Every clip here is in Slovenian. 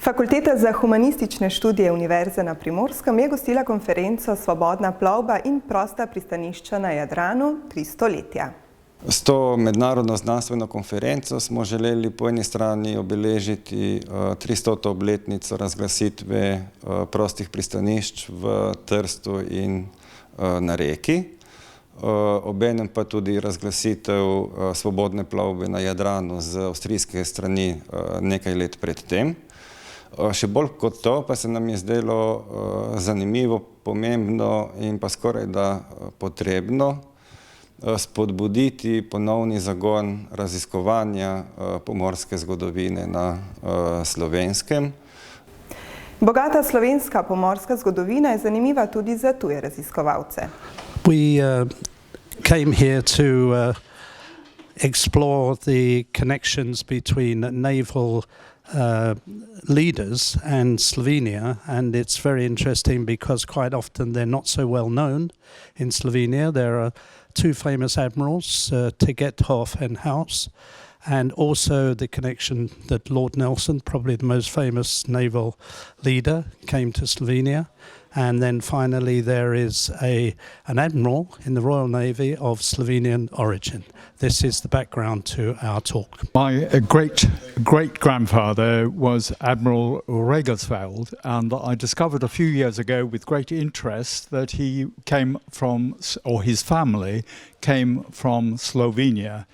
Fakulteta za humanistične študije Univerze na Primorskem je gostila konferenco Svobodna plovba in prosta pristanišča na Jadranu 3 stoletja. S to mednarodno znanstveno konferenco smo želeli po eni strani obeležiti 300. obletnico razglasitve prostih pristanišč v Trstu in na Reki, obenem pa tudi razglasitev svobodne plovbe na Jadranu z avstrijske strani nekaj let pred tem. Še bolj kot to pa se nam je zdelo zanimivo, pomembno in pa skoraj da potrebno spodbuditi ponovni zagon raziskovanja pomorske zgodovine na Slovenskem. Bogata slovenska pomorska zgodovina je zanimiva tudi za tuje raziskovalce. We came here to explore the connections between naval leaders and Slovenia, and it's very interesting because quite often they're not so well known in Slovenia. There are 2 famous admirals, Tegetthoff and House, and also the connection that Lord Nelson, probably the most famous naval leader, came to Slovenia. And then finally there is an admiral in the Royal Navy of Slovenian origin. This is the background to our talk. My great-grandfather was Admiral Regersveld, and I discovered a few years ago with great interest that he came from, or his family came from Slovenia.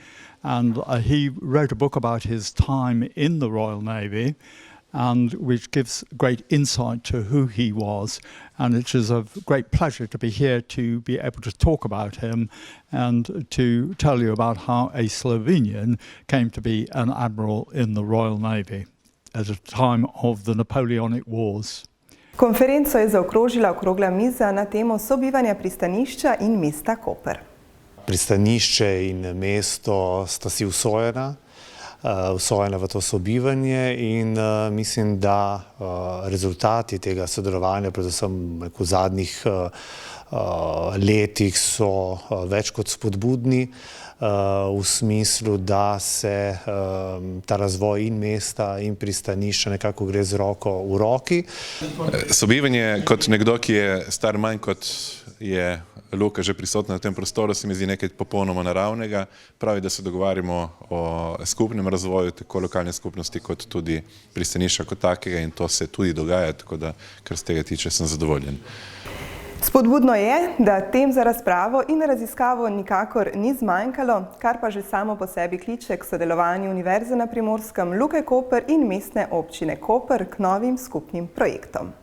And he wrote a book about his time in the Royal Navy, and which gives great insight to who he was, and it is a great pleasure to be here to be able to talk about him and to tell you about how a Slovenian came to be an admiral in the Royal Navy at a time of the Napoleonic Wars. Konferenco je zaokrožila okrogla miza na temo sobivanja pristanišča in mesta Koper. Pristanišče in mesto sta si usojena v to sobivanje in mislim, da rezultati tega sodelovanja, predvsem v zadnjih letih, so več kot spodbudni v smislu, da se ta razvoj in mesta in pristanišča nekako gre z roko v roki. Sobivanje kot nekdo, ki je star manj kot je Luka že prisotna na tem prostoru, se mi zdi nekaj popolnoma naravnega. Pravi, da se dogovarjamo o skupnem razvoju tako lokalne skupnosti kot tudi pristanišča kot takega, in to se tudi dogaja, tako da kar z tega tiče sem zadovoljen. Spodbudno je, da tem za razpravo in raziskavo nikakor ni zmanjkalo, kar pa že samo po sebi kliče k sodelovanju Univerze na Primorskem, Luke Koper in Mestne občine Koper k novim skupnim projektom.